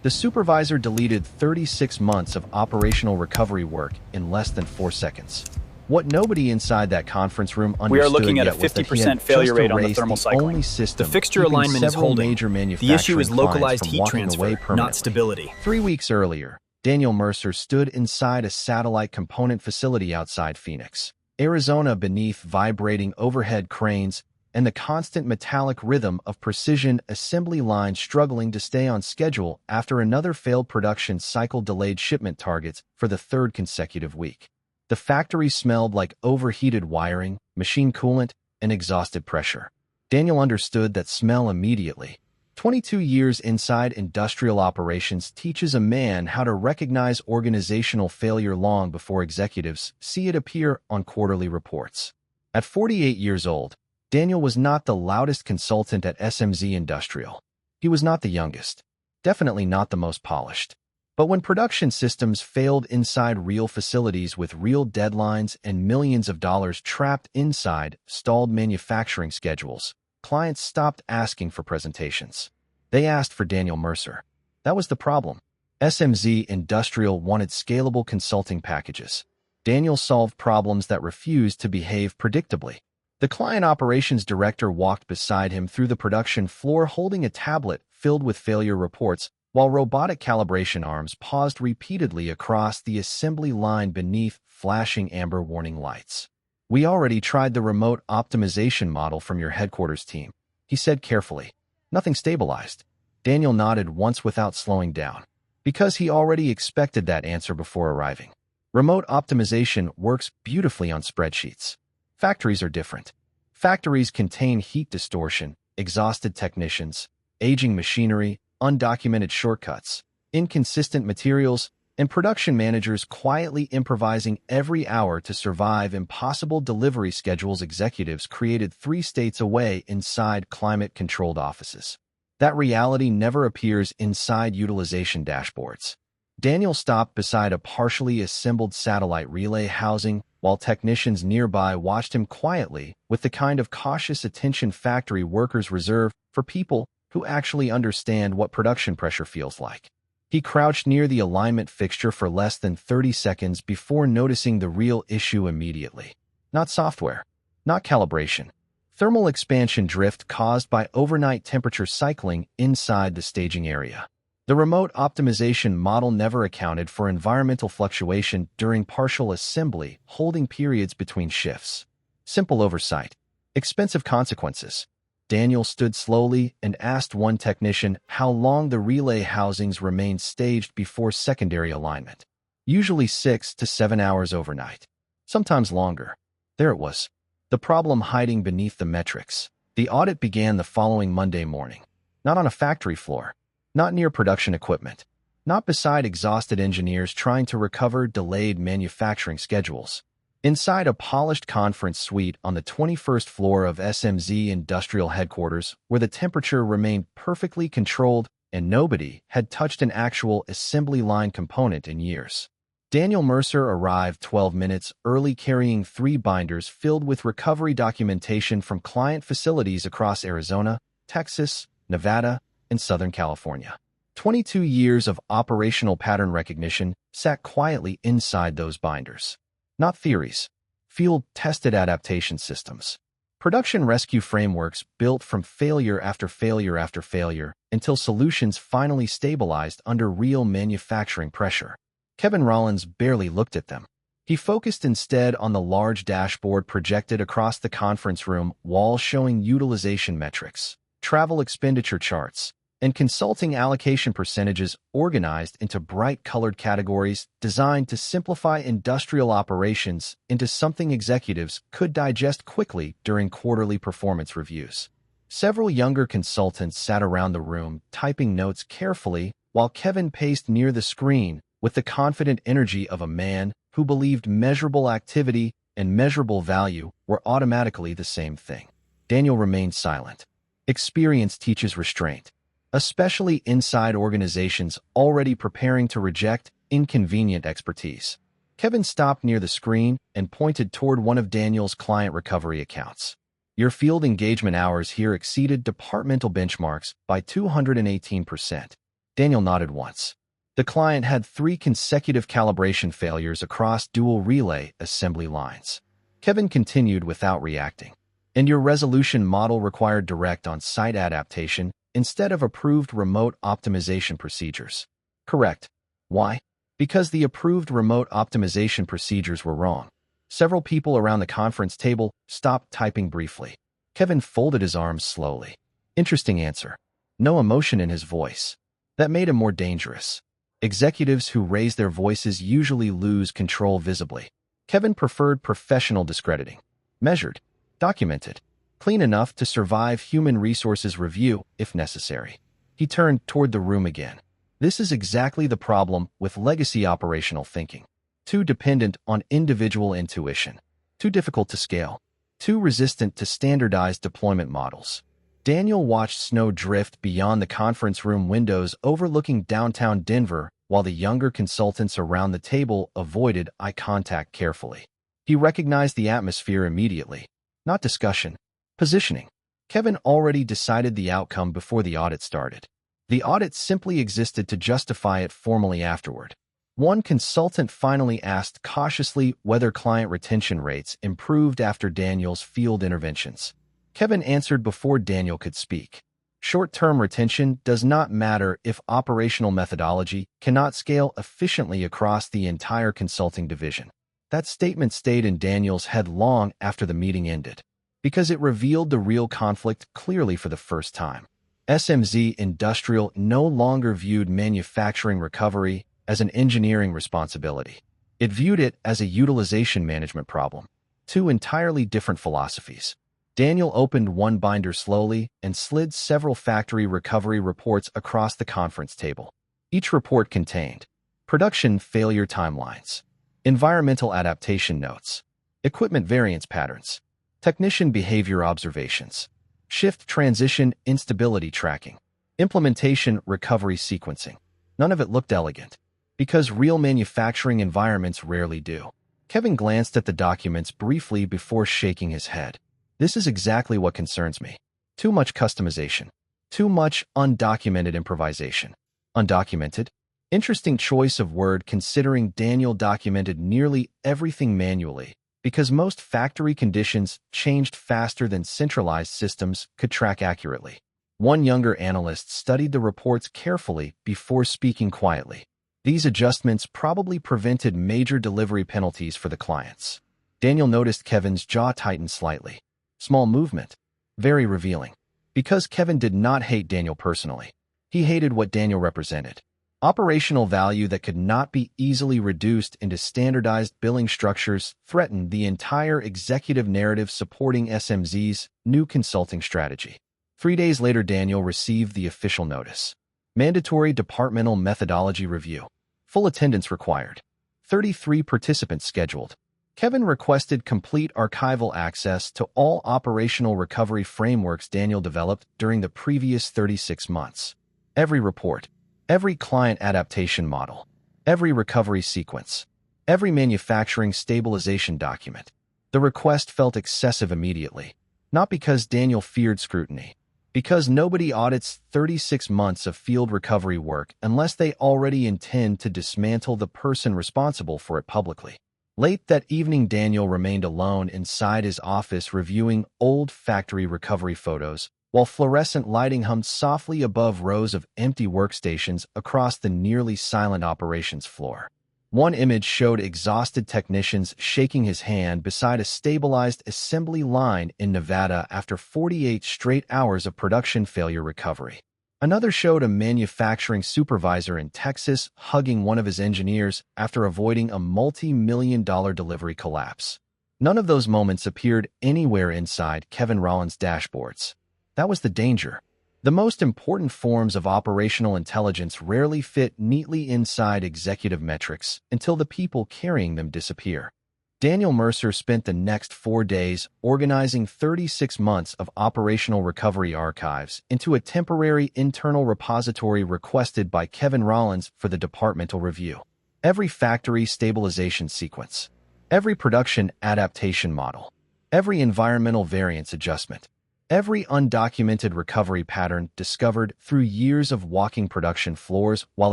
The supervisor deleted 36 months of operational recovery work in less than 4 seconds. What nobody inside that conference room understood We are looking at a yet was that he 50% had failure just rate on the erased thermal the cycling. only system The fixture keeping alignment is several holding. major The manufacturing issue is clients localized from heat walking transfer, away not permanently. stability. 3 weeks earlier, Daniel Mercer stood inside a satellite component facility outside Phoenix, Arizona, beneath vibrating overhead cranes and the constant metallic rhythm of precision assembly lines struggling to stay on schedule after another failed production cycle delayed shipment targets for the third consecutive week. The factory smelled like overheated wiring, machine coolant, and exhausted pressure. Daniel understood that smell immediately. 22 years inside industrial operations teaches a man how to recognize organizational failure long before executives see it appear on quarterly reports. At 48 years old, Daniel was not the loudest consultant at SMZ Industrial. He was not the youngest, definitely not the most polished. But when production systems failed inside real facilities with real deadlines and millions of dollars trapped inside stalled manufacturing schedules, clients stopped asking for presentations. They asked for Daniel Mercer. That was the problem. SMZ Industrial wanted scalable consulting packages. Daniel solved problems that refused to behave predictably. The client operations director walked beside him through the production floor holding a tablet filled with failure reports, while robotic calibration arms paused repeatedly across the assembly line beneath flashing amber warning lights. "We already tried the remote optimization model from your headquarters team," he said carefully. "Nothing stabilized." Daniel nodded once without slowing down, because he already expected that answer before arriving. Remote optimization works beautifully on spreadsheets. Factories are different. Factories contain heat distortion, exhausted technicians, aging machinery, undocumented shortcuts, inconsistent materials, and production managers quietly improvising every hour to survive impossible delivery schedules. Executives created 3 states away inside climate-controlled offices. That reality never appears inside utilization dashboards. Daniel stopped beside a partially assembled satellite relay housing while technicians nearby watched him quietly with the kind of cautious attention factory workers reserve for people who actually understand what production pressure feels like. He crouched near the alignment fixture for less than 30 seconds before noticing the real issue immediately. Not software, not calibration. Thermal expansion drift caused by overnight temperature cycling inside the staging area. The remote optimization model never accounted for environmental fluctuation during partial assembly, holding periods between shifts. Simple oversight. Expensive consequences. Daniel stood slowly and asked one technician how long the relay housings remained staged before secondary alignment. Usually 6 to 7 hours overnight. Sometimes longer. There it was. The problem hiding beneath the metrics. The audit began the following Monday morning. Not on a factory floor. Not near production equipment. Not beside exhausted engineers trying to recover delayed manufacturing schedules. Inside a polished conference suite on the 21st floor of SMZ Industrial Headquarters, where the temperature remained perfectly controlled and nobody had touched an actual assembly line component in years. Daniel Mercer arrived 12 minutes early carrying 3 binders filled with recovery documentation from client facilities across Arizona, Texas, Nevada, and Southern California. 22 years of operational pattern recognition sat quietly inside those binders. Not theories, field-tested adaptation systems. Production rescue frameworks built from failure after failure after failure until solutions finally stabilized under real manufacturing pressure. Kevin Rollins barely looked at them. He focused instead on the large dashboard projected across the conference room walls showing utilization metrics, travel expenditure charts, and consulting allocation percentages organized into bright-colored categories designed to simplify industrial operations into something executives could digest quickly during quarterly performance reviews. Several younger consultants sat around the room, typing notes carefully, while Kevin paced near the screen with the confident energy of a man who believed measurable activity and measurable value were automatically the same thing. Daniel remained silent. Experience teaches restraint, especially inside organizations already preparing to reject inconvenient expertise. Kevin stopped near the screen and pointed toward one of Daniel's client recovery accounts. "Your field engagement hours here exceeded departmental benchmarks by 218%. Daniel nodded once. The client had 3 consecutive calibration failures across dual relay assembly lines. Kevin continued without reacting. And your resolution model required direct on-site adaptation instead of approved remote optimization procedures. Correct. Why? Because the approved remote optimization procedures were wrong. Several people around the conference table stopped typing briefly. Kevin folded his arms slowly. Interesting answer. No emotion in his voice. That made him more dangerous. Executives who raise their voices usually lose control visibly. Kevin preferred professional discrediting. Measured. Documented. Clean enough to survive human resources review if necessary. He turned toward the room again. This is exactly the problem with legacy operational thinking. Too dependent on individual intuition. Too difficult to scale. Too resistant to standardized deployment models. Daniel watched snow drift beyond the conference room windows overlooking downtown Denver while the younger consultants around the table avoided eye contact carefully. He recognized the atmosphere immediately. Not discussion. Positioning. Kevin already decided the outcome before the audit started. The audit simply existed to justify it formally afterward. One consultant finally asked cautiously whether client retention rates improved after Daniel's field interventions. Kevin answered before Daniel could speak. Short-term retention does not matter if operational methodology cannot scale efficiently across the entire consulting division. That statement stayed in Daniel's head long after the meeting ended, because it revealed the real conflict clearly for the first time. SMZ Industrial no longer viewed manufacturing recovery as an engineering responsibility. It viewed it as a utilization management problem. 2 entirely different philosophies. Daniel opened one binder slowly and slid several factory recovery reports across the conference table. Each report contained production failure timelines, environmental adaptation notes, equipment variance patterns, technician behavior observations, shift transition instability tracking, implementation recovery sequencing. None of it looked elegant, because real manufacturing environments rarely do. Kevin glanced at the documents briefly before shaking his head. This is exactly what concerns me. Too much customization. Too much undocumented improvisation. Undocumented? Interesting choice of word considering Daniel documented nearly everything manually, because most factory conditions changed faster than centralized systems could track accurately. One younger analyst studied the reports carefully before speaking quietly. These adjustments probably prevented major delivery penalties for the clients. Daniel noticed Kevin's jaw tighten slightly. Small movement. Very revealing. Because Kevin did not hate Daniel personally. He hated what Daniel represented. Operational value that could not be easily reduced into standardized billing structures threatened the entire executive narrative supporting SMZ's new consulting strategy. 3 days later, Daniel received the official notice. Mandatory departmental methodology review. Full attendance required. 33 participants scheduled. Kevin requested complete archival access to all operational recovery frameworks Daniel developed during the previous 36 months. Every report, every client adaptation model, every recovery sequence, every manufacturing stabilization document. The request felt excessive immediately, not because Daniel feared scrutiny, because nobody audits 36 months of field recovery work unless they already intend to dismantle the person responsible for it publicly. Late that evening, Daniel remained alone inside his office reviewing old factory recovery photos, while fluorescent lighting hummed softly above rows of empty workstations across the nearly silent operations floor. One image showed exhausted technicians shaking his hand beside a stabilized assembly line in Nevada after 48 straight hours of production failure recovery. Another showed a manufacturing supervisor in Texas hugging one of his engineers after avoiding a multi-million-dollar delivery collapse. None of those moments appeared anywhere inside Kevin Rollins' dashboards. That was the danger. The most important forms of operational intelligence rarely fit neatly inside executive metrics until the people carrying them disappear. Daniel Mercer spent the next 4 days organizing 36 months of operational recovery archives into a temporary internal repository requested by Kevin Rollins for the departmental review. Every factory stabilization sequence, every production adaptation model, every environmental variance adjustment, Every undocumented recovery pattern discovered through years of walking production floors while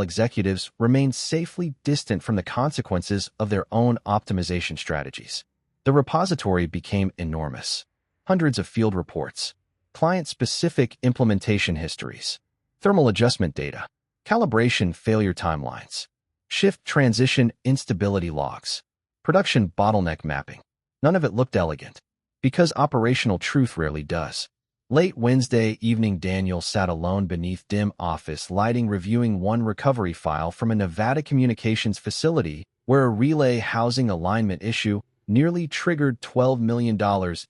executives remained safely distant from the consequences of their own optimization strategies. The repository became enormous. Hundreds of field reports, client-specific implementation histories, thermal adjustment data, calibration failure timelines, shift transition instability logs, production bottleneck mapping. None of it looked elegant, because operational truth rarely does. Late Wednesday evening, Daniel sat alone beneath dim office lighting reviewing one recovery file from a Nevada communications facility where a relay housing alignment issue nearly triggered $12 million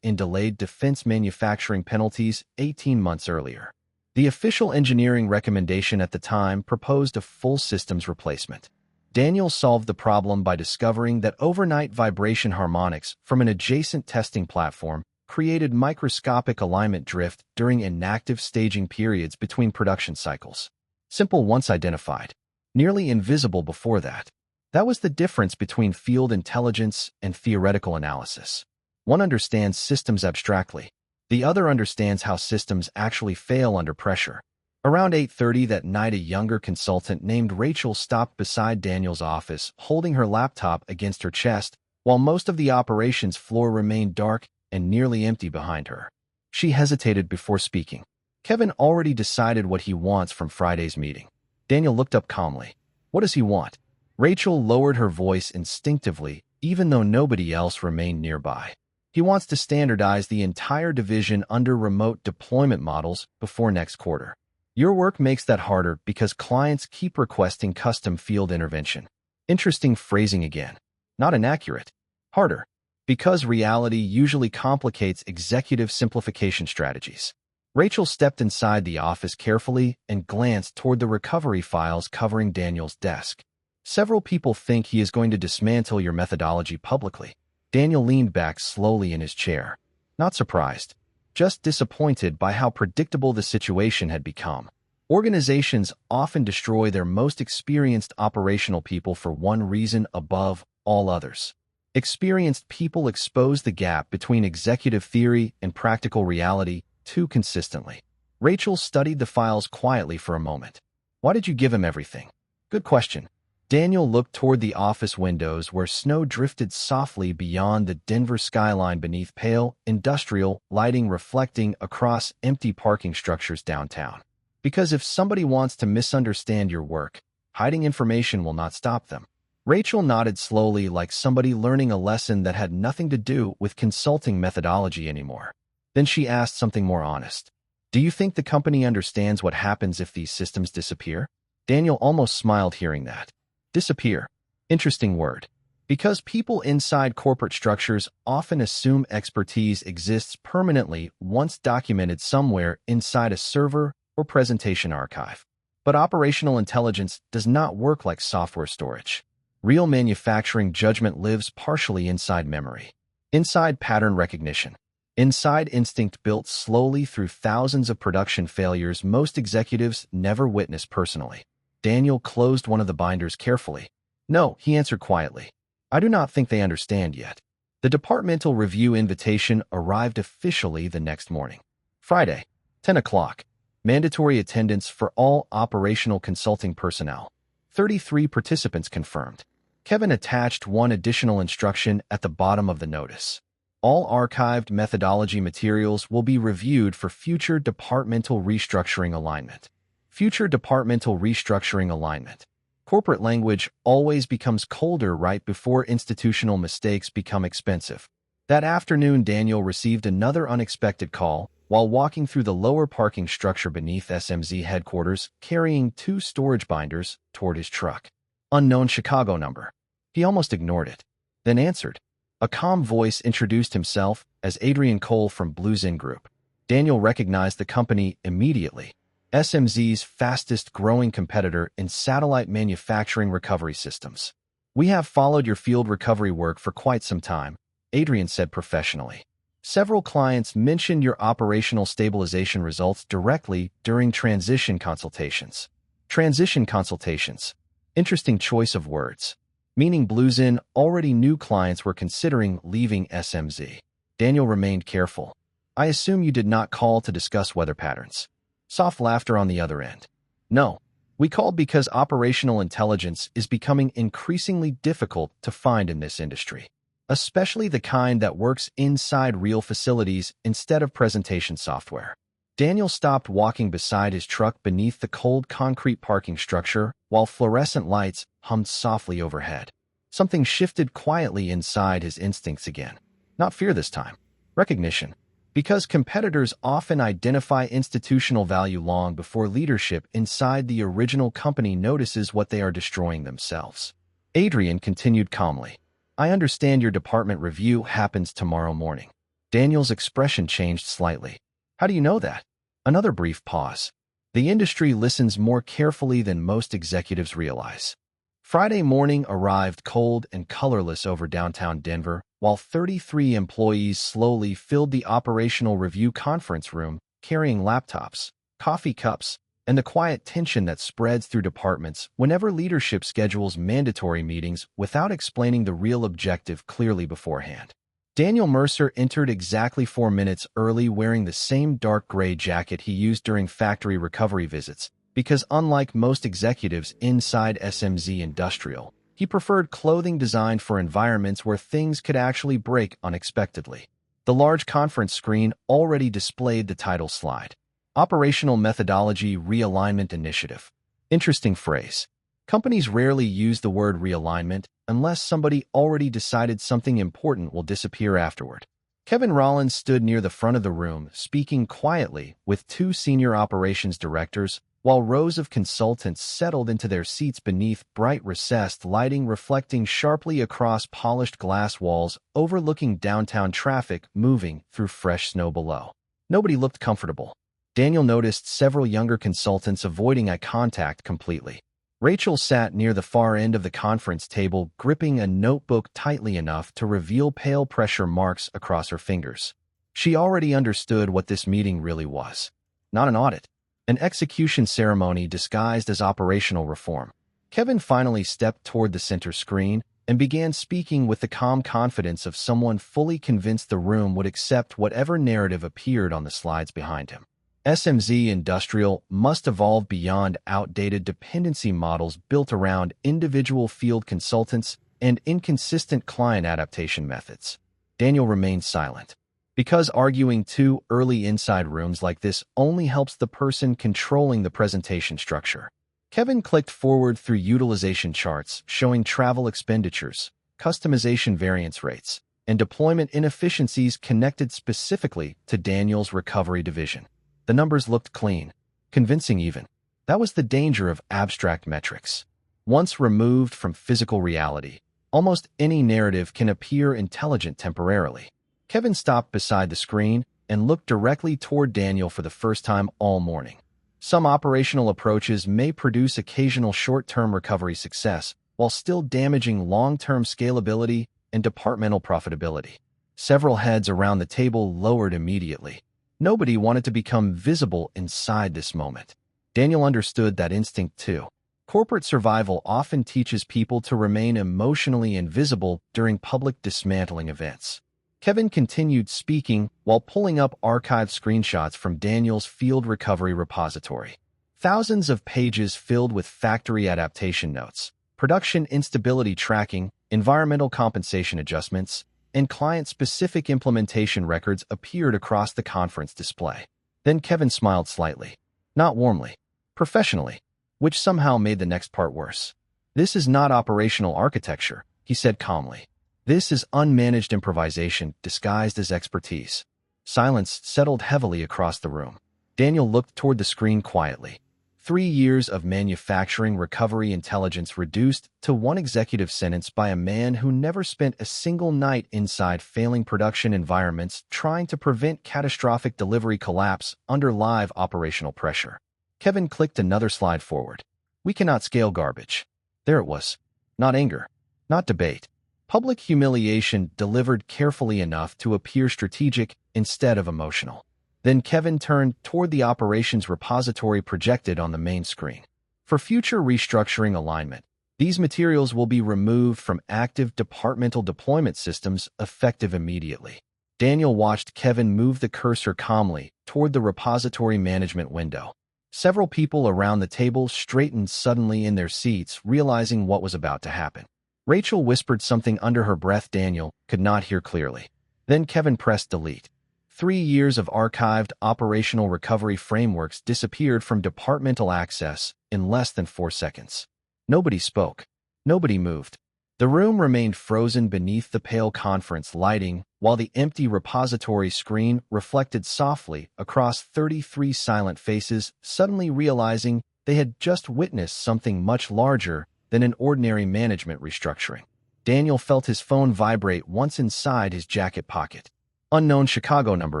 in delayed defense manufacturing penalties 18 months earlier. The official engineering recommendation at the time proposed a full systems replacement. Daniel solved the problem by discovering that overnight vibration harmonics from an adjacent testing platform created microscopic alignment drift during inactive staging periods between production cycles. Simple once identified, nearly invisible before that. That was the difference between field intelligence and theoretical analysis. One understands systems abstractly. The other understands how systems actually fail under pressure. Around 8:30 that night, a younger consultant named Rachel stopped beside Daniel's office, holding her laptop against her chest, while most of the operations floor remained dark and nearly empty behind her. She hesitated before speaking. Kevin already decided what he wants from Friday's meeting. Daniel looked up calmly. What does he want? Rachel lowered her voice instinctively, even though nobody else remained nearby. He wants to standardize the entire division under remote deployment models before next quarter. Your work makes that harder because clients keep requesting custom field intervention. Interesting phrasing again. Not inaccurate. Harder. Because reality usually complicates executive simplification strategies. Rachel stepped inside the office carefully and glanced toward the recovery files covering Daniel's desk. Several people think he is going to dismantle your methodology publicly. Daniel leaned back slowly in his chair. Not surprised. Just disappointed by how predictable the situation had become. Organizations often destroy their most experienced operational people for one reason above all others. Experienced people expose the gap between executive theory and practical reality too consistently. Rachel studied the files quietly for a moment. Why did you give him everything? Good question. Daniel looked toward the office windows where snow drifted softly beyond the Denver skyline beneath pale, industrial lighting reflecting across empty parking structures downtown. Because if somebody wants to misunderstand your work, hiding information will not stop them. Rachel nodded slowly, like somebody learning a lesson that had nothing to do with consulting methodology anymore. Then she asked something more honest. Do you think the company understands what happens if these systems disappear? Daniel almost smiled hearing that. Disappear. Interesting word. Because people inside corporate structures often assume expertise exists permanently once documented somewhere inside a server or presentation archive. But operational intelligence does not work like software storage. Real manufacturing judgment lives partially inside memory, inside pattern recognition, inside instinct built slowly through thousands of production failures most executives never witness personally. Daniel closed one of the binders carefully. No, he answered quietly. I do not think they understand yet. The departmental review invitation arrived officially the next morning. Friday, 10 o'clock. Mandatory attendance for all operational consulting personnel. 33 participants confirmed. Kevin attached one additional instruction at the bottom of the notice. All archived methodology materials will be reviewed for future departmental restructuring alignment. Future departmental restructuring alignment. Corporate language always becomes colder right before institutional mistakes become expensive. That afternoon, Daniel received another unexpected call while walking through the lower parking structure beneath SMZ headquarters, carrying 2 storage binders toward his truck. Unknown Chicago number. He almost ignored it, then answered. A calm voice introduced himself as Adrian Cole from Blues In Group. Daniel recognized the company immediately. SMZ's fastest-growing competitor in satellite manufacturing recovery systems. We have followed your field recovery work for quite some time, Adrian said professionally. Several clients mentioned your operational stabilization results directly during transition consultations. Transition consultations. Interesting choice of words. Meaning Blues In already knew clients were considering leaving SMZ. Daniel remained careful. I assume you did not call to discuss weather patterns. Soft laughter on the other end. No. We called because operational intelligence is becoming increasingly difficult to find in this industry, especially the kind that works inside real facilities instead of presentation software. Daniel stopped walking beside his truck beneath the cold concrete parking structure while fluorescent lights hummed softly overhead. Something shifted quietly inside his instincts again. Not fear this time. Recognition. Because competitors often identify institutional value long before leadership inside the original company notices what they are destroying themselves. Adrian continued calmly. I understand your department review happens tomorrow morning. Daniel's expression changed slightly. How do you know that? Another brief pause. The industry listens more carefully than most executives realize. Friday morning arrived cold and colorless over downtown Denver, while 33 employees slowly filled the operational review conference room, carrying laptops, coffee cups, and the quiet tension that spreads through departments whenever leadership schedules mandatory meetings without explaining the real objective clearly beforehand. Daniel Mercer entered exactly 4 minutes early wearing the same dark gray jacket he used during factory recovery visits, because unlike most executives inside SMZ Industrial, he preferred clothing designed for environments where things could actually break unexpectedly. The large conference screen already displayed the title slide. Operational Methodology Realignment Initiative. Interesting phrase. Companies rarely use the word realignment unless somebody already decided something important will disappear afterward. Kevin Rollins stood near the front of the room, speaking quietly with 2 senior operations directors, while rows of consultants settled into their seats beneath bright recessed lighting reflecting sharply across polished glass walls overlooking downtown traffic moving through fresh snow below. Nobody looked comfortable. Daniel noticed several younger consultants avoiding eye contact completely. Rachel sat near the far end of the conference table, gripping a notebook tightly enough to reveal pale pressure marks across her fingers. She already understood what this meeting really was. Not an audit. An execution ceremony disguised as operational reform. Kevin finally stepped toward the center screen and began speaking with the calm confidence of someone fully convinced the room would accept whatever narrative appeared on the slides behind him. SMZ Industrial must evolve beyond outdated dependency models built around individual field consultants and inconsistent client adaptation methods. Daniel remained silent. Because arguing too early inside rooms like this only helps the person controlling the presentation structure. Kevin clicked forward through utilization charts showing travel expenditures, customization variance rates, and deployment inefficiencies connected specifically to Daniel's recovery division. The numbers looked clean, convincing even. That was the danger of abstract metrics. Once removed from physical reality, almost any narrative can appear intelligent temporarily. Kevin stopped beside the screen and looked directly toward Daniel for the first time all morning. Some operational approaches may produce occasional short-term recovery success while still damaging long-term scalability and departmental profitability. Several heads around the table lowered immediately. Nobody wanted to become visible inside this moment. Daniel understood that instinct too. Corporate survival often teaches people to remain emotionally invisible during public dismantling events. Kevin continued speaking while pulling up archived screenshots from Daniel's field recovery repository. Thousands of pages filled with factory adaptation notes, production instability tracking, environmental compensation adjustments, and client-specific implementation records appeared across the conference display. Then Kevin smiled slightly. Not warmly. Professionally. Which somehow made the next part worse. This is not operational architecture, he said calmly. This is unmanaged improvisation disguised as expertise. Silence settled heavily across the room. Daniel looked toward the screen quietly. 3 years of manufacturing recovery intelligence reduced to one executive sentence by a man who never spent a single night inside failing production environments trying to prevent catastrophic delivery collapse under live operational pressure. Kevin clicked another slide forward. We cannot scale garbage. There it was. Not anger. Not debate. Public humiliation delivered carefully enough to appear strategic instead of emotional. Then Kevin turned toward the operations repository projected on the main screen. For future restructuring alignment, these materials will be removed from active departmental deployment systems effective immediately. Daniel watched Kevin move the cursor calmly toward the repository management window. Several people around the table straightened suddenly in their seats, realizing what was about to happen. Rachel whispered something under her breath Daniel could not hear clearly. Then Kevin pressed delete. 3 years of archived operational recovery frameworks disappeared from departmental access in less than 4 seconds. Nobody spoke. Nobody moved. The room remained frozen beneath the pale conference lighting, while the empty repository screen reflected softly across 33 silent faces, suddenly realizing they had just witnessed something much larger than an ordinary management restructuring. Daniel felt his phone vibrate once inside his jacket pocket. Unknown Chicago number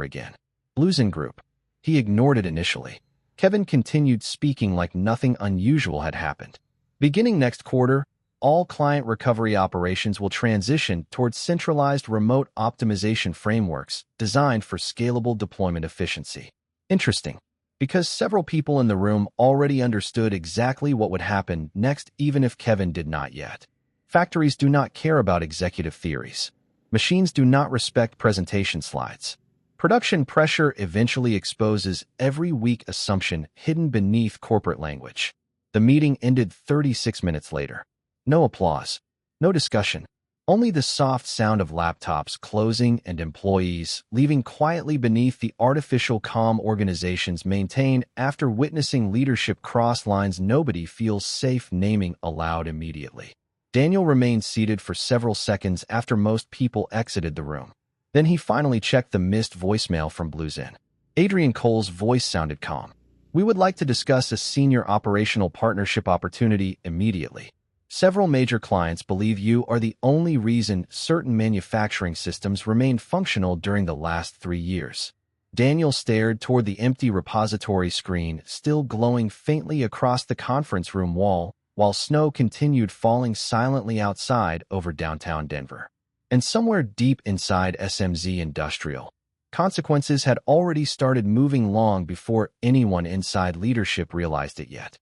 again. Bluesen Group. He ignored it initially. Kevin continued speaking like nothing unusual had happened. Beginning next quarter, all client recovery operations will transition towards centralized remote optimization frameworks designed for scalable deployment efficiency. Interesting, because several people in the room already understood exactly what would happen next, even if Kevin did not yet. Factories do not care about executive theories. Machines do not respect presentation slides. Production pressure eventually exposes every weak assumption hidden beneath corporate language. The meeting ended 36 minutes later. No applause. No discussion. Only the soft sound of laptops closing and employees leaving quietly beneath the artificial calm organizations maintain after witnessing leadership cross lines nobody feels safe naming aloud immediately. Daniel remained seated for several seconds after most people exited the room. Then he finally checked the missed voicemail from Bluesen. Adrian Cole's voice sounded calm. We would like to discuss a senior operational partnership opportunity immediately. Several major clients believe you are the only reason certain manufacturing systems remained functional during the last 3 years. Daniel stared toward the empty repository screen, still glowing faintly across the conference room wall, while snow continued falling silently outside over downtown Denver. And somewhere deep inside SMZ Industrial, consequences had already started moving long before anyone inside leadership realized it yet.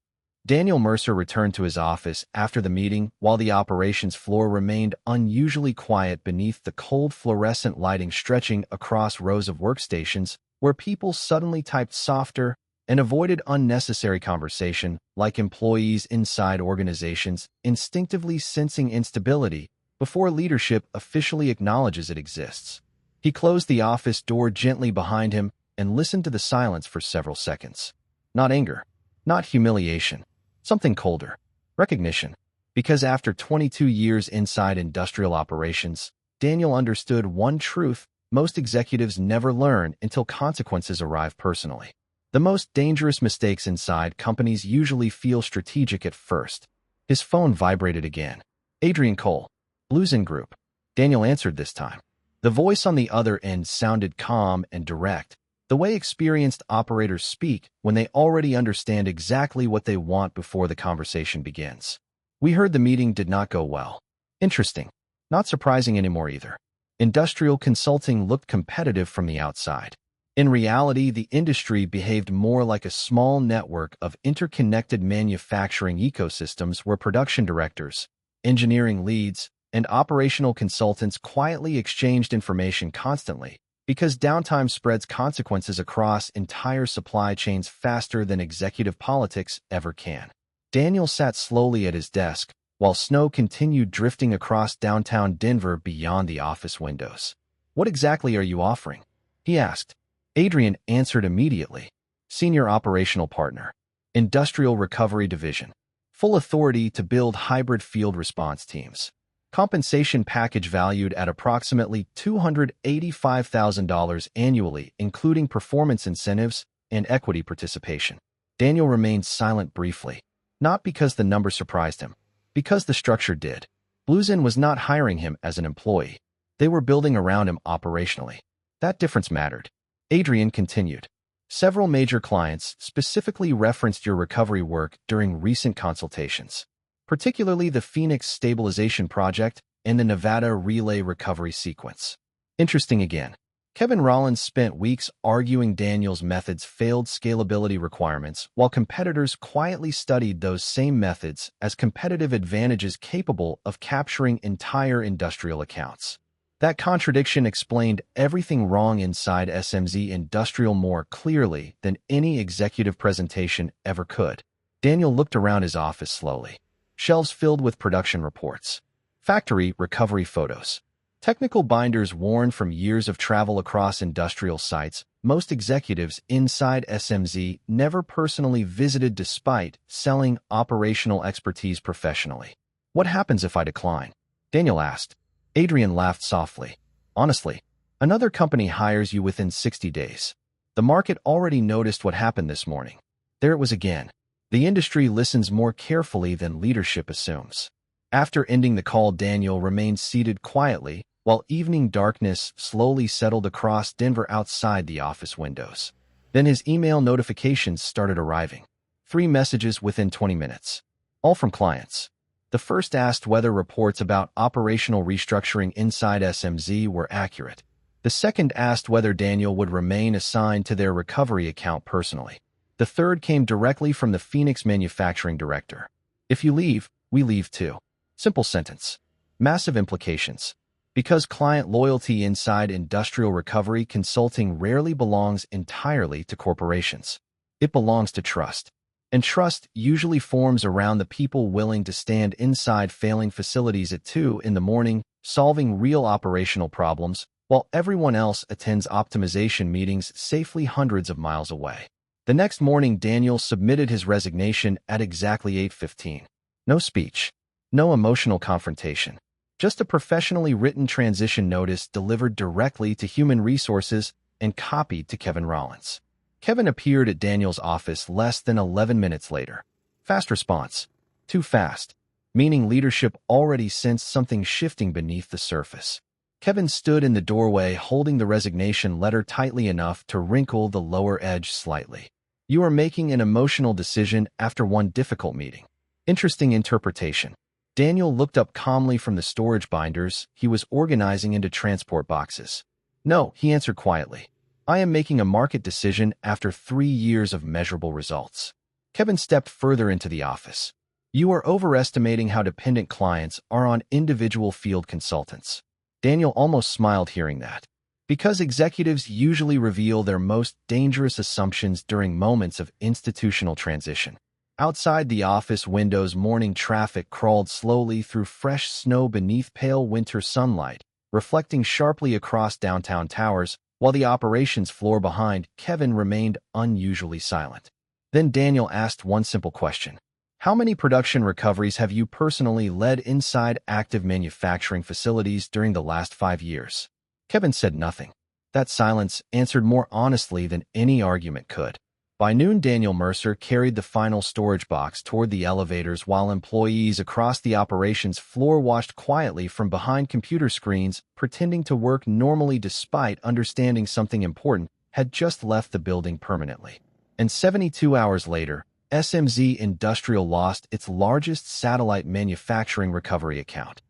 Daniel Mercer returned to his office after the meeting while the operations floor remained unusually quiet beneath the cold fluorescent lighting stretching across rows of workstations where people suddenly typed softer and avoided unnecessary conversation like employees inside organizations instinctively sensing instability before leadership officially acknowledges it exists. He closed the office door gently behind him and listened to the silence for several seconds. Not anger, not humiliation. Something colder. Recognition. Because after 22 years inside industrial operations, Daniel understood one truth most executives never learn until consequences arrive personally. The most dangerous mistakes inside companies usually feel strategic at first. His phone vibrated again. Adrian Cole. Bluesen Group. Daniel answered this time. The voice on the other end sounded calm and direct, the way experienced operators speak when they already understand exactly what they want before the conversation begins. We heard the meeting did not go well. Interesting. Not surprising anymore either. Industrial consulting looked competitive from the outside. In reality, the industry behaved more like a small network of interconnected manufacturing ecosystems where production directors, engineering leads, and operational consultants quietly exchanged information constantly, because downtime spreads consequences across entire supply chains faster than executive politics ever can. Daniel sat slowly at his desk, while snow continued drifting across downtown Denver beyond the office windows. What exactly are you offering? He asked. Adrian answered immediately. Senior Operational Partner. Industrial Recovery Division. Full authority to build hybrid field response teams. Compensation package valued at approximately $285,000 annually, including performance incentives and equity participation. Daniel remained silent briefly, not because the number surprised him, because the structure did. Bluesen was not hiring him as an employee. They were building around him operationally. That difference mattered. Adrian continued. Several major clients specifically referenced your recovery work during recent consultations, particularly the Phoenix Stabilization Project and the Nevada Relay Recovery Sequence. Interesting again. Kevin Rollins spent weeks arguing Daniel's methods failed scalability requirements while competitors quietly studied those same methods as competitive advantages capable of capturing entire industrial accounts. That contradiction explained everything wrong inside SMZ Industrial more clearly than any executive presentation ever could. Daniel looked around his office slowly. Shelves filled with production reports, factory recovery photos, technical binders worn from years of travel across industrial sites. Most executives inside SMZ never personally visited despite selling operational expertise professionally. What happens if I decline? Daniel asked. Adrian laughed softly. Honestly, another company hires you within 60 days. The market already noticed what happened this morning. There it was again. The industry listens more carefully than leadership assumes. After ending the call, Daniel remained seated quietly while evening darkness slowly settled across Denver outside the office windows. Then his email notifications started arriving. 3 messages within 20 minutes. All from clients. The first asked whether reports about operational restructuring inside SMZ were accurate. The second asked whether Daniel would remain assigned to their recovery account personally. The third came directly from the Phoenix manufacturing director. If you leave, we leave too. Simple sentence. Massive implications. Because client loyalty inside industrial recovery consulting rarely belongs entirely to corporations. It belongs to trust. And trust usually forms around the people willing to stand inside failing facilities at 2 in the morning, solving real operational problems, while everyone else attends optimization meetings safely hundreds of miles away. The next morning, Daniel submitted his resignation at exactly 8:15. No speech. No emotional confrontation. Just a professionally written transition notice delivered directly to Human Resources and copied to Kevin Rollins. Kevin appeared at Daniel's office less than 11 minutes later. Fast response. Too fast, meaning leadership already sensed something shifting beneath the surface. Kevin stood in the doorway holding the resignation letter tightly enough to wrinkle the lower edge slightly. You are making an emotional decision after one difficult meeting. Interesting interpretation. Daniel looked up calmly from the storage binders he was organizing into transport boxes. No, he answered quietly. I am making a market decision after 3 years of measurable results. Kevin stepped further into the office. You are overestimating how dependent clients are on individual field consultants. Daniel almost smiled hearing that. Because executives usually reveal their most dangerous assumptions during moments of institutional transition. Outside the office windows, morning traffic crawled slowly through fresh snow beneath pale winter sunlight, reflecting sharply across downtown towers, while the operations floor behind Kevin remained unusually silent. Then Daniel asked one simple question. How many production recoveries have you personally led inside active manufacturing facilities during the last 5 years? Kevin said nothing. That silence answered more honestly than any argument could. By noon, Daniel Mercer carried the final storage box toward the elevators while employees across the operations floor watched quietly from behind computer screens, pretending to work normally despite understanding something important had just left the building permanently. And 72 hours later, SMZ Industrial lost its largest satellite manufacturing recovery account.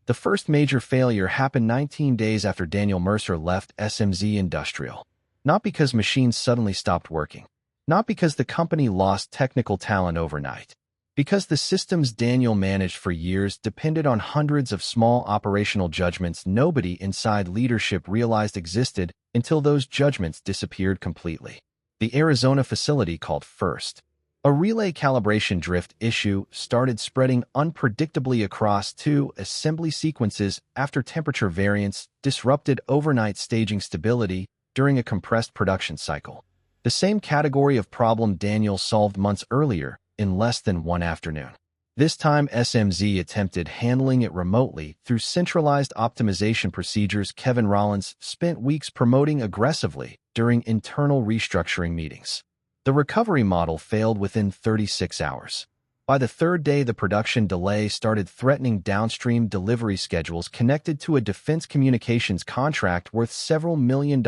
The first major failure happened 19 days after Daniel Mercer left SMZ Industrial. Not because machines suddenly stopped working. Not because the company lost technical talent overnight. Because the systems Daniel managed for years depended on hundreds of small operational judgments nobody inside leadership realized existed until those judgments disappeared completely. The Arizona facility called first. A relay calibration drift issue started spreading unpredictably across 2 assembly sequences after temperature variance disrupted overnight staging stability during a compressed production cycle. The same category of problem Daniel solved months earlier in less than 1 afternoon. This time, SMZ attempted handling it remotely through centralized optimization procedures Kevin Rollins spent weeks promoting aggressively during internal restructuring meetings. The recovery model failed within 36 hours. By the 3rd day, the production delay started threatening downstream delivery schedules connected to a defense communications contract worth several $1 million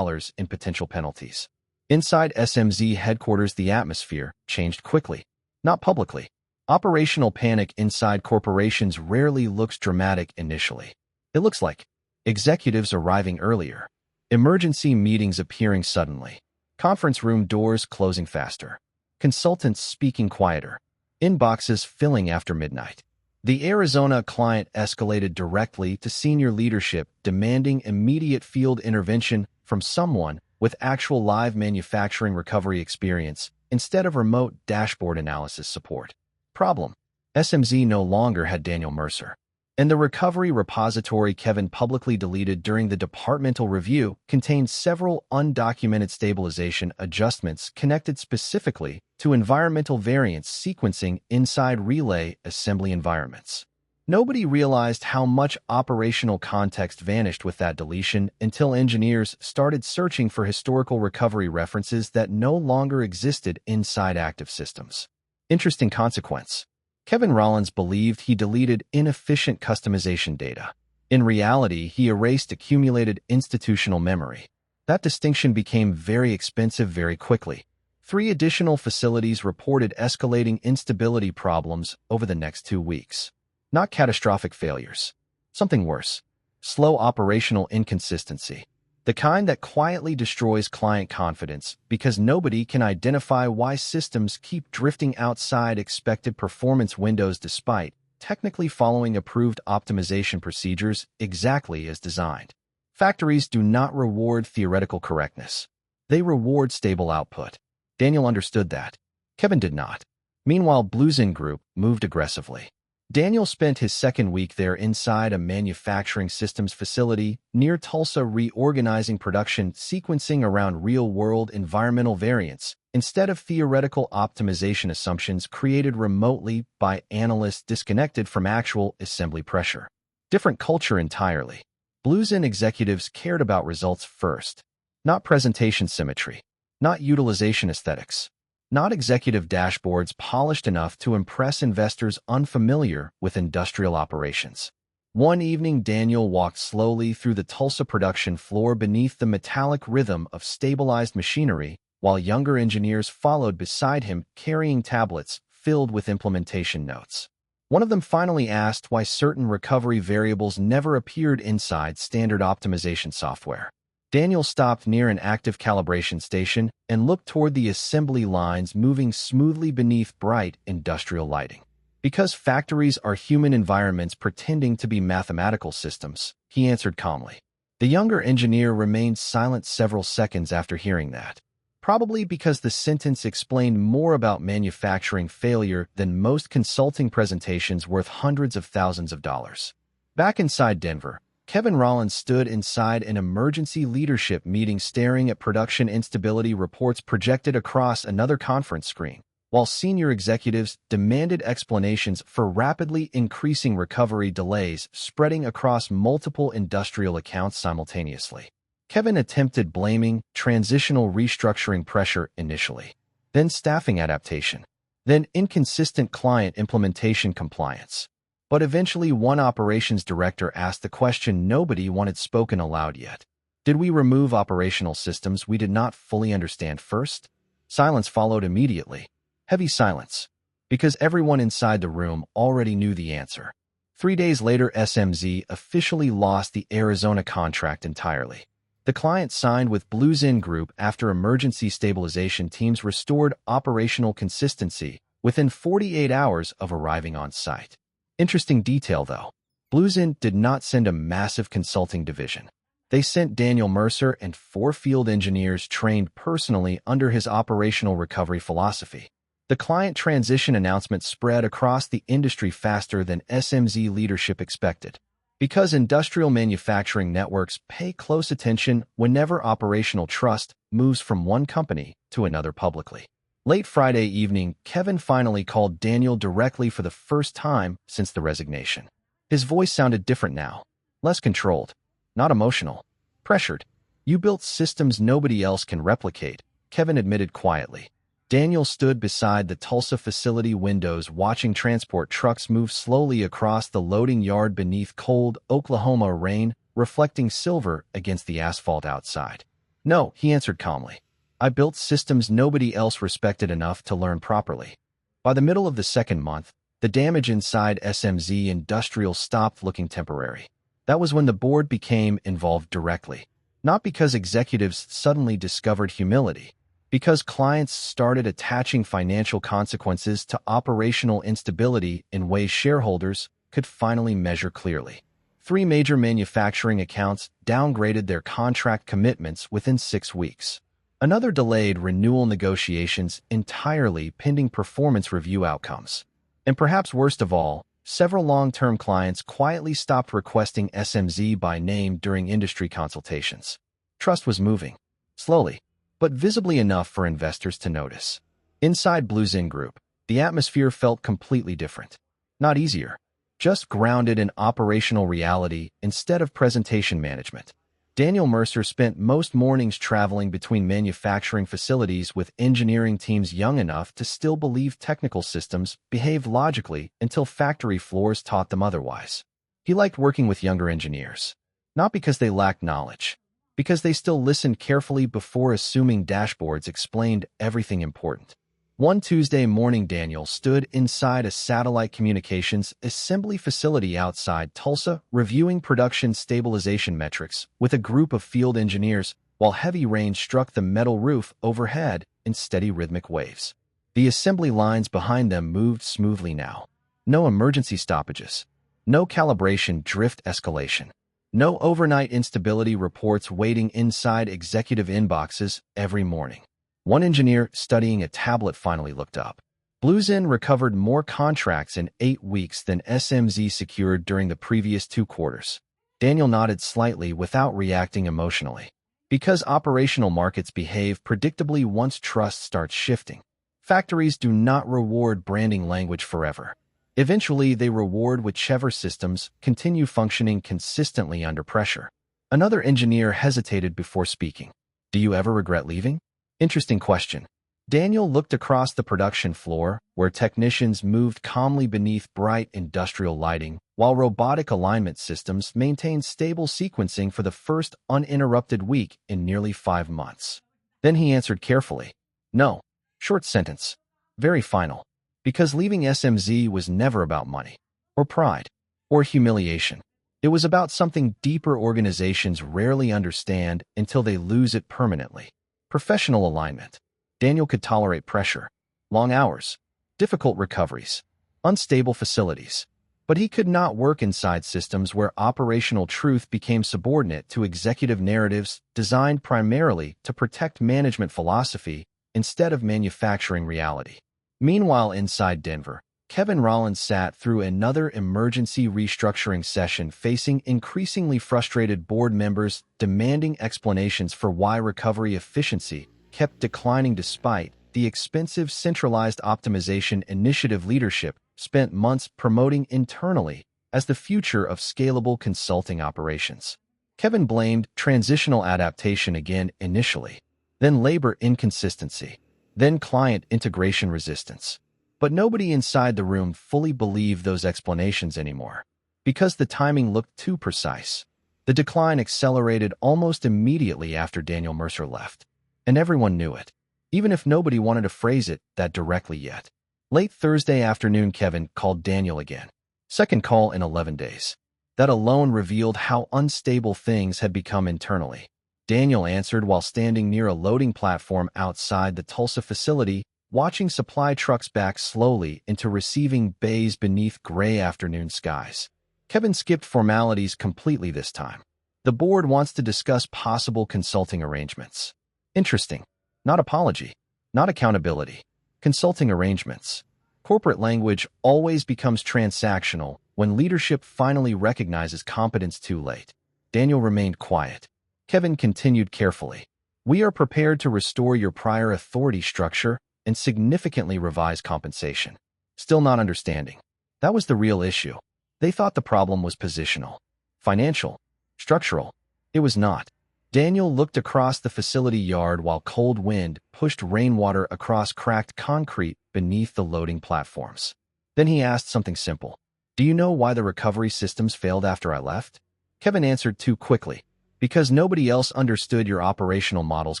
in potential penalties. Inside SMZ headquarters, the atmosphere changed quickly. Not publicly. Operational panic inside corporations rarely looks dramatic initially. It looks like executives arriving earlier, emergency meetings appearing suddenly, conference room doors closing faster, consultants speaking quieter, inboxes filling after midnight. The Arizona client escalated directly to senior leadership, demanding immediate field intervention from someone with actual live manufacturing recovery experience instead of remote dashboard analysis support. Problem: SMZ no longer had Daniel Mercer. And the recovery repository Kevin publicly deleted during the departmental review contained several undocumented stabilization adjustments connected specifically to environmental variance sequencing inside relay assembly environments. Nobody realized how much operational context vanished with that deletion until engineers started searching for historical recovery references that no longer existed inside active systems. Interesting consequence. Kevin Rollins believed he deleted inefficient customization data. In reality, he erased accumulated institutional memory. That distinction became very expensive very quickly. 3 additional facilities reported escalating instability problems over the next 2 weeks. Not catastrophic failures. Something worse. Slow operational inconsistency. The kind that quietly destroys client confidence because nobody can identify why systems keep drifting outside expected performance windows despite technically following approved optimization procedures exactly as designed. Factories do not reward theoretical correctness. They reward stable output. Daniel understood that. Kevin did not. Meanwhile, Bluesin Group moved aggressively. Daniel spent his second week there inside a manufacturing systems facility near Tulsa reorganizing production sequencing around real-world environmental variance instead of theoretical optimization assumptions created remotely by analysts disconnected from actual assembly pressure. Different culture entirely. Bluesin executives cared about results first, not presentation symmetry, not utilization aesthetics. Not executive dashboards polished enough to impress investors unfamiliar with industrial operations. One evening, Daniel walked slowly through the Tulsa production floor beneath the metallic rhythm of stabilized machinery, while younger engineers followed beside him carrying tablets filled with implementation notes. One of them finally asked why certain recovery variables never appeared inside standard optimization software. Daniel stopped near an active calibration station and looked toward the assembly lines moving smoothly beneath bright industrial lighting. Because factories are human environments pretending to be mathematical systems, he answered calmly. The younger engineer remained silent several seconds after hearing that. Probably because the sentence explained more about manufacturing failure than most consulting presentations worth hundreds of thousands of dollars. Back inside Denver, Kevin Rollins stood inside an emergency leadership meeting staring at production instability reports projected across another conference screen, while senior executives demanded explanations for rapidly increasing recovery delays spreading across multiple industrial accounts simultaneously. Kevin attempted blaming transitional restructuring pressure initially, then staffing adaptation, then inconsistent client implementation compliance. But eventually one operations director asked the question nobody wanted spoken aloud yet. Did we remove operational systems we did not fully understand first? Silence followed immediately. Heavy silence. Because everyone inside the room already knew the answer. 3 days later, SMZ officially lost the Arizona contract entirely. The client signed with Bluesin Group after emergency stabilization teams restored operational consistency within 48 hours of arriving on site. Interesting detail, though. Bluesin did not send a massive consulting division. They sent Daniel Mercer and 4 field engineers trained personally under his operational recovery philosophy. The client transition announcement spread across the industry faster than SMZ leadership expected. Because industrial manufacturing networks pay close attention whenever operational trust moves from one company to another publicly. Late Friday evening, Kevin finally called Daniel directly for the first time since the resignation. His voice sounded different now, less controlled, not emotional, pressured. "You built systems nobody else can replicate," Kevin admitted quietly. Daniel stood beside the Tulsa facility windows watching transport trucks move slowly across the loading yard beneath cold Oklahoma rain, reflecting silver against the asphalt outside. "No," he answered calmly. "I built systems nobody else respected enough to learn properly." By the middle of the second month, the damage inside SMZ Industrial stopped looking temporary. That was when the board became involved directly. Not because executives suddenly discovered humility, because clients started attaching financial consequences to operational instability in ways shareholders could finally measure clearly. 3 major manufacturing accounts downgraded their contract commitments within 6 weeks. Another delayed renewal negotiations entirely pending performance review outcomes. And perhaps worst of all, several long-term clients quietly stopped requesting SMZ by name during industry consultations. Trust was moving, slowly, but visibly enough for investors to notice. Inside Bluesin Group, the atmosphere felt completely different. Not easier, just grounded in operational reality instead of presentation management. Daniel Mercer spent most mornings traveling between manufacturing facilities with engineering teams young enough to still believe technical systems behaved logically until factory floors taught them otherwise. He liked working with younger engineers, not because they lacked knowledge, because they still listened carefully before assuming dashboards explained everything important. One Tuesday morning, Daniel stood inside a satellite communications assembly facility outside Tulsa, reviewing production stabilization metrics with a group of field engineers while heavy rain struck the metal roof overhead in steady rhythmic waves. The assembly lines behind them moved smoothly now. No emergency stoppages, no calibration drift escalation, no overnight instability reports waiting inside executive inboxes every morning. One engineer studying a tablet finally looked up. Bluesin recovered more contracts in 8 weeks than SMZ secured during the previous 2 quarters. Daniel nodded slightly without reacting emotionally. Because operational markets behave predictably once trust starts shifting. Factories do not reward branding language forever. Eventually, they reward whichever systems continue functioning consistently under pressure. Another engineer hesitated before speaking. Do you ever regret leaving? Interesting question. Daniel looked across the production floor, where technicians moved calmly beneath bright industrial lighting, while robotic alignment systems maintained stable sequencing for the first uninterrupted week in nearly 5 months. Then he answered carefully. No. Short sentence. Very final. Because leaving SMZ was never about money, or pride, or humiliation. It was about something deeper organizations rarely understand until they lose it permanently. Professional alignment. Daniel could tolerate pressure, long hours, difficult recoveries, unstable facilities. But he could not work inside systems where operational truth became subordinate to executive narratives designed primarily to protect management philosophy instead of manufacturing reality. Meanwhile, inside Denver, Kevin Rollins sat through another emergency restructuring session facing increasingly frustrated board members demanding explanations for why recovery efficiency kept declining despite the expensive centralized optimization initiative leadership spent months promoting internally as the future of scalable consulting operations. Kevin blamed transitional adaptation again initially, then labor inconsistency, then client integration resistance. But nobody inside the room fully believed those explanations anymore, because the timing looked too precise. The decline accelerated almost immediately after Daniel Mercer left, and everyone knew it, even if nobody wanted to phrase it that directly yet. Late Thursday afternoon, Kevin called Daniel again. Second call in 11 days. That alone revealed how unstable things had become internally. Daniel answered while standing near a loading platform outside the Tulsa facility, watching supply trucks back slowly into receiving bays beneath gray afternoon skies. Kevin skipped formalities completely this time. The board wants to discuss possible consulting arrangements. Interesting. Not apology. Not accountability. Consulting arrangements. Corporate language always becomes transactional when leadership finally recognizes competence too late. Daniel remained quiet. Kevin continued carefully. We are prepared to restore your prior authority structure and significantly revise compensation. Still not understanding. That was the real issue. They thought the problem was positional, financial, structural. It was not. Daniel looked across the facility yard while cold wind pushed rainwater across cracked concrete beneath the loading platforms. Then he asked something simple. Do you know why the recovery systems failed after I left? Kevin answered too quickly. Because nobody else understood your operational models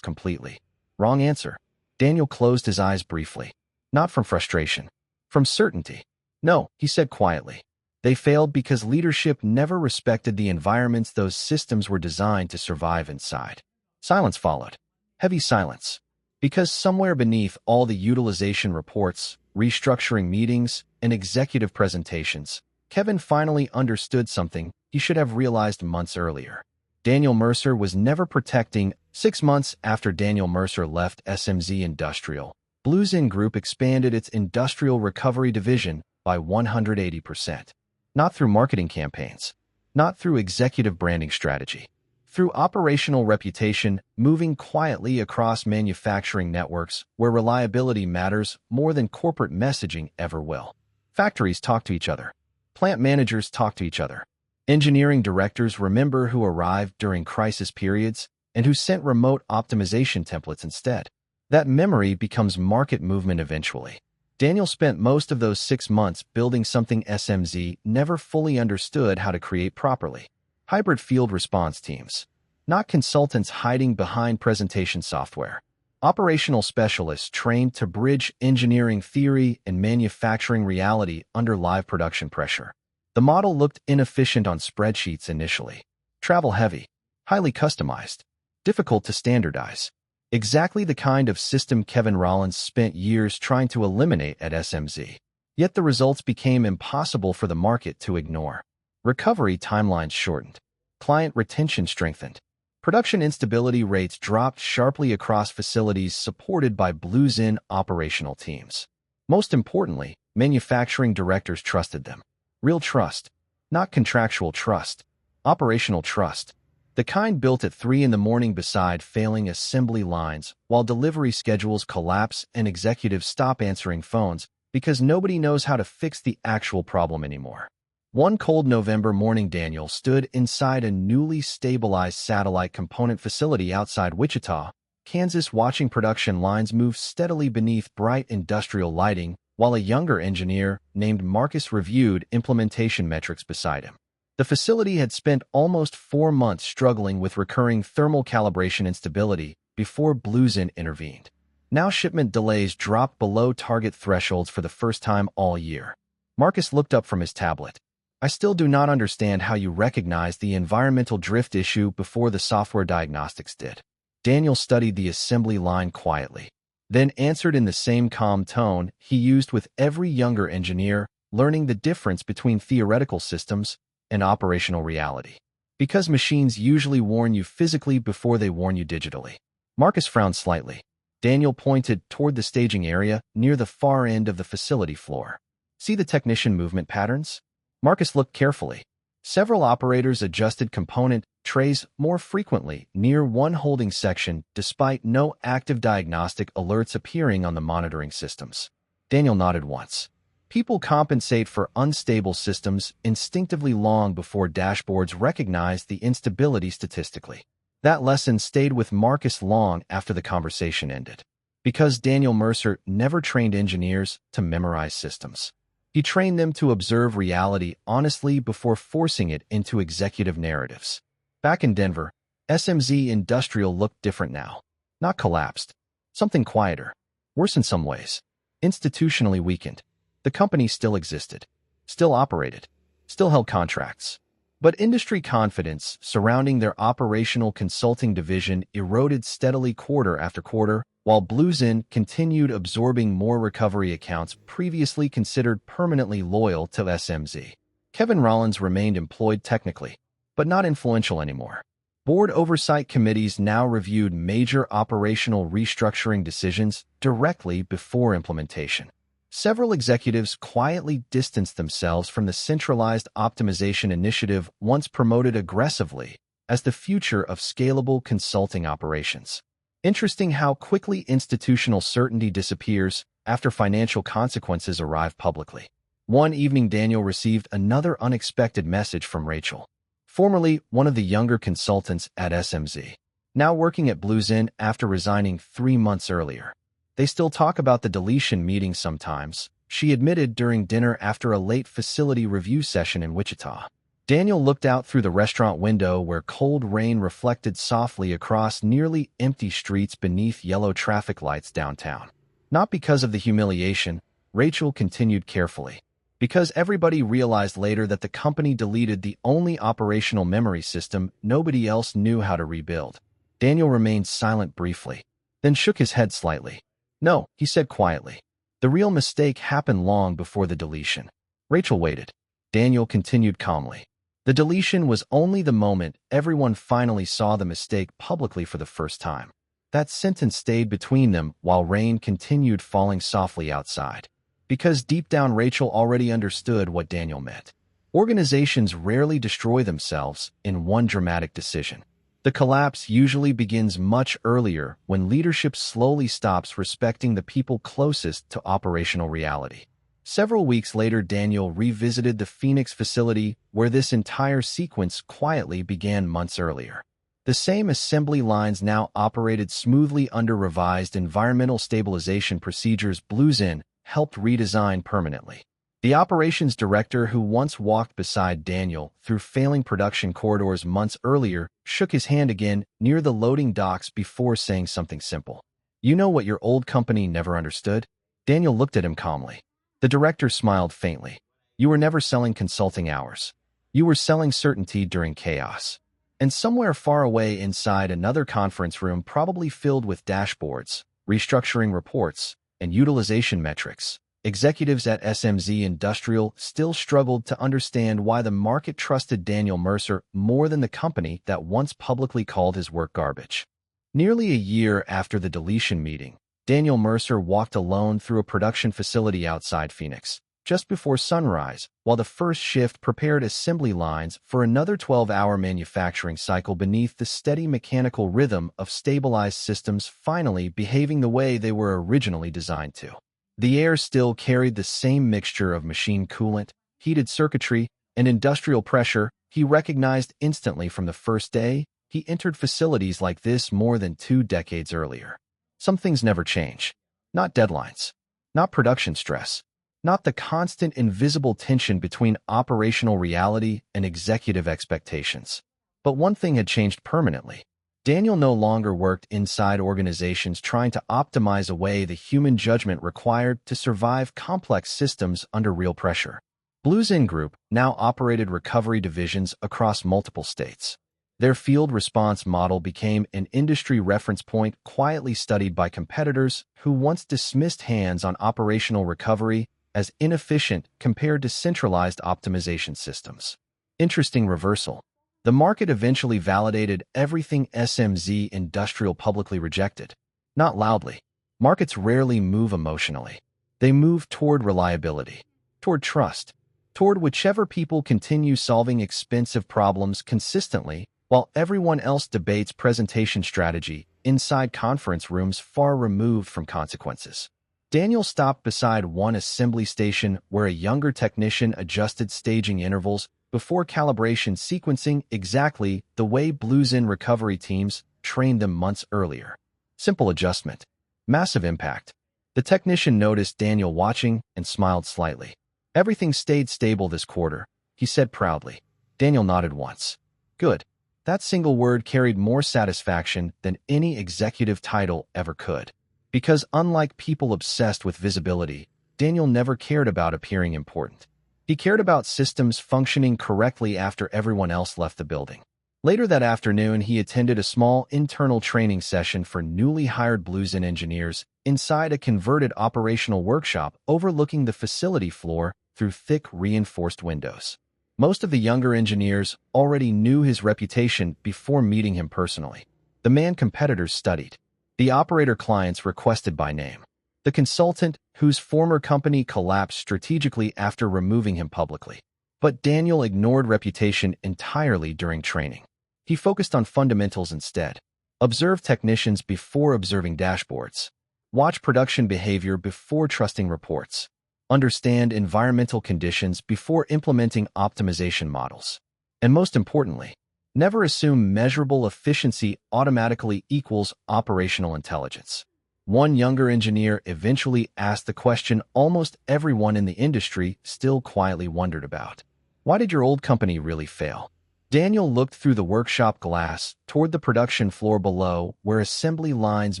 completely. Wrong answer. Daniel closed his eyes briefly. Not from frustration. From certainty. No, he said quietly. They failed because leadership never respected the environments those systems were designed to survive inside. Silence followed. Heavy silence. Because somewhere beneath all the utilization reports, restructuring meetings, and executive presentations, Kevin finally understood something he should have realized months earlier. Daniel Mercer was never protecting. 6 months after Daniel Mercer left SMZ Industrial, Blues In Group expanded its industrial recovery division by 180%. Not through marketing campaigns, not through executive branding strategy, through operational reputation, moving quietly across manufacturing networks where reliability matters more than corporate messaging ever will. Factories talk to each other. Plant managers talk to each other. Engineering directors remember who arrived during crisis periods and who sent remote optimization templates instead. That memory becomes market movement eventually. Daniel spent most of those 6 months building something SMZ never fully understood how to create properly. Hybrid field response teams. Not consultants hiding behind presentation software. Operational specialists trained to bridge engineering theory and manufacturing reality under live production pressure. The model looked inefficient on spreadsheets initially. Travel-heavy, highly customized, difficult to standardize. Exactly the kind of system Kevin Rollins spent years trying to eliminate at SMZ. Yet the results became impossible for the market to ignore. Recovery timelines shortened. Client retention strengthened. Production instability rates dropped sharply across facilities supported by Blues In operational teams. Most importantly, manufacturing directors trusted them. Real trust, not contractual trust, operational trust. The kind built at 3 a.m. beside failing assembly lines while delivery schedules collapse and executives stop answering phones because nobody knows how to fix the actual problem anymore. One cold November morning, Daniel stood inside a newly stabilized satellite component facility outside Wichita, Kansas, watching production lines move steadily beneath bright industrial lighting while a younger engineer named Marcus reviewed implementation metrics beside him. The facility had spent almost 4 months struggling with recurring thermal calibration instability before Blues In intervened. Now shipment delays dropped below target thresholds for the first time all year. Marcus looked up from his tablet. I still do not understand how you recognized the environmental drift issue before the software diagnostics did. Daniel studied the assembly line quietly, then answered in the same calm tone he used with every younger engineer, learning the difference between theoretical systems and operational reality. Because machines usually warn you physically before they warn you digitally. Marcus frowned slightly. Daniel pointed toward the staging area near the far end of the facility floor. See the technician movement patterns? Marcus looked carefully. Several operators adjusted component trays more frequently near one holding section despite no active diagnostic alerts appearing on the monitoring systems. Daniel nodded once. People compensate for unstable systems instinctively long before dashboards recognize the instability statistically. That lesson stayed with Marcus long after the conversation ended. Because Daniel Mercer never trained engineers to memorize systems. He trained them to observe reality honestly before forcing it into executive narratives. Back in Denver, SMZ Industrial looked different now. Not collapsed. Something quieter. Worse in some ways. Institutionally weakened. The company still existed. Still operated. Still held contracts. But industry confidence surrounding their operational consulting division eroded steadily quarter after quarter, while Blues In continued absorbing more recovery accounts previously considered permanently loyal to SMZ. Kevin Rollins remained employed technically, but not influential anymore. Board oversight committees now reviewed major operational restructuring decisions directly before implementation. Several executives quietly distanced themselves from the centralized optimization initiative once promoted aggressively as the future of scalable consulting operations. Interesting how quickly institutional certainty disappears after financial consequences arrive publicly. One evening, Daniel received another unexpected message from Rachel, formerly one of the younger consultants at SMZ, now working at Blues In after resigning 3 months earlier. They still talk about the deletion meeting sometimes, she admitted during dinner after a late facility review session in Wichita. Daniel looked out through the restaurant window where cold rain reflected softly across nearly empty streets beneath yellow traffic lights downtown. Not because of the humiliation, Rachel continued carefully. Because everybody realized later that the company deleted the only operational memory system nobody else knew how to rebuild. Daniel remained silent briefly, then shook his head slightly. No, he said quietly. The real mistake happened long before the deletion. Rachel waited. Daniel continued calmly. The deletion was only the moment everyone finally saw the mistake publicly for the first time. That sentence stayed between them while rain continued falling softly outside. Because deep down Rachel already understood what Daniel meant. Organizations rarely destroy themselves in one dramatic decision. The collapse usually begins much earlier when leadership slowly stops respecting the people closest to operational reality. Several weeks later, Daniel revisited the Phoenix facility where this entire sequence quietly began months earlier. The same assembly lines now operated smoothly under revised environmental stabilization procedures Bluesin helped redesign permanently. The operations director who once walked beside Daniel through failing production corridors months earlier shook his hand again near the loading docks before saying something simple. "You know what your old company never understood?" Daniel looked at him calmly. The director smiled faintly. "You were never selling consulting hours. You were selling certainty during chaos." And somewhere far away inside another conference room probably filled with dashboards, restructuring reports, and utilization metrics, executives at SMZ Industrial still struggled to understand why the market trusted Daniel Mercer more than the company that once publicly called his work garbage. Nearly a year after the deletion meeting, Daniel Mercer walked alone through a production facility outside Phoenix, just before sunrise, while the first shift prepared assembly lines for another 12-hour manufacturing cycle beneath the steady mechanical rhythm of stabilized systems finally behaving the way they were originally designed to. The air still carried the same mixture of machine coolant, heated circuitry, and industrial pressure he recognized instantly from the first day he entered facilities like this more than 2 decades earlier. Some things never change. Not deadlines. Not production stress. Not the constant invisible tension between operational reality and executive expectations. But one thing had changed permanently. Daniel no longer worked inside organizations trying to optimize away the human judgment required to survive complex systems under real pressure. Bluesin Group now operated recovery divisions across multiple states. Their field response model became an industry reference point quietly studied by competitors who once dismissed hands-on operational recovery as inefficient compared to centralized optimization systems. Interesting reversal. The market eventually validated everything SMZ Industrial publicly rejected. Not loudly. Markets rarely move emotionally. They move toward reliability, toward trust, toward whichever people continue solving expensive problems consistently while everyone else debates presentation strategy inside conference rooms far removed from consequences. Daniel stopped beside one assembly station where a younger technician adjusted staging intervals before calibration sequencing exactly the way Bluesin recovery teams trained them months earlier. Simple adjustment. Massive impact. The technician noticed Daniel watching and smiled slightly. "Everything stayed stable this quarter," he said proudly. Daniel nodded once. "Good." That single word carried more satisfaction than any executive title ever could. Because unlike people obsessed with visibility, Daniel never cared about appearing important. He cared about systems functioning correctly after everyone else left the building. Later that afternoon, he attended a small internal training session for newly hired Bluesin engineers inside a converted operational workshop overlooking the facility floor through thick reinforced windows. Most of the younger engineers already knew his reputation before meeting him personally. The man competitors studied. The operator clients requested by name. The consultant whose former company collapsed strategically after removing him publicly. But Daniel ignored reputation entirely during training. He focused on fundamentals instead. Observe technicians before observing dashboards. Watch production behavior before trusting reports. Understand environmental conditions before implementing optimization models. And most importantly, never assume measurable efficiency automatically equals operational intelligence. One younger engineer eventually asked the question almost everyone in the industry still quietly wondered about. Why did your old company really fail? Daniel looked through the workshop glass toward the production floor below, where assembly lines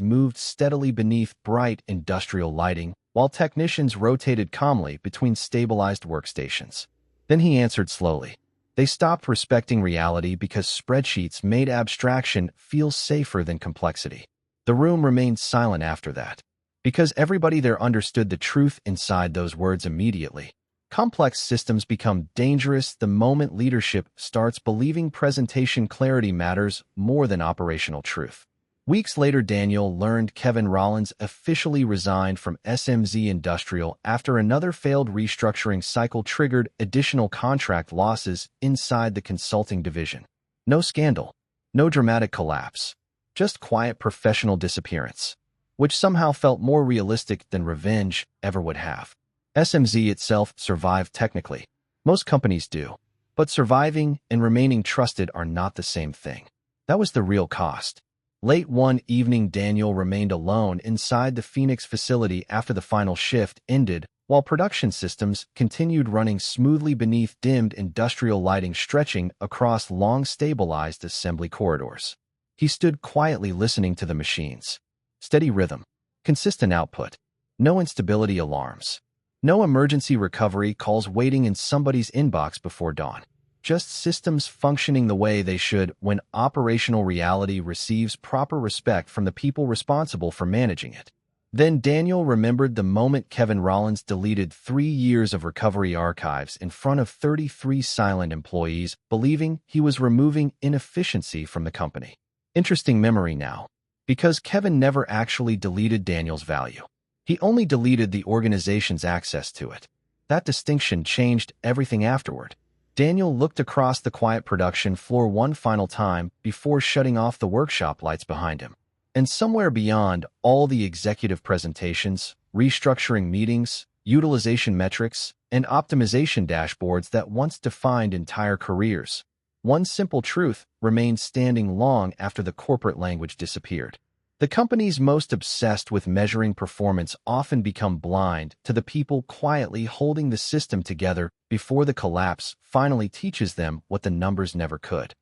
moved steadily beneath bright industrial lighting, while technicians rotated calmly between stabilized workstations. Then he answered slowly. They stopped respecting reality because spreadsheets made abstraction feel safer than complexity. The room remained silent after that, because everybody there understood the truth inside those words immediately. Complex systems become dangerous the moment leadership starts believing presentation clarity matters more than operational truth. Weeks later, Daniel learned Kevin Rollins officially resigned from SMZ Industrial after another failed restructuring cycle triggered additional contract losses inside the consulting division. No scandal, no dramatic collapse, just quiet professional disappearance, which somehow felt more realistic than revenge ever would have. SMZ itself survived technically. Most companies do. But surviving and remaining trusted are not the same thing. That was the real cost. Late one evening, Daniel remained alone inside the Phoenix facility after the final shift ended, while production systems continued running smoothly beneath dimmed industrial lighting stretching across long stabilized assembly corridors. He stood quietly listening to the machines. Steady rhythm, consistent output, no instability alarms. No emergency recovery calls waiting in somebody's inbox before dawn. Just systems functioning the way they should when operational reality receives proper respect from the people responsible for managing it. Then Daniel remembered the moment Kevin Rollins deleted 3 years of recovery archives in front of 33 silent employees, believing he was removing inefficiency from the company. Interesting memory now, because Kevin never actually deleted Daniel's value. He only deleted the organization's access to it. That distinction changed everything afterward. Daniel looked across the quiet production floor one final time before shutting off the workshop lights behind him. And somewhere beyond all the executive presentations, restructuring meetings, utilization metrics, and optimization dashboards that once defined entire careers, one simple truth remained standing long after the corporate language disappeared. The companies most obsessed with measuring performance often become blind to the people quietly holding the system together before the collapse finally teaches them what the numbers never could.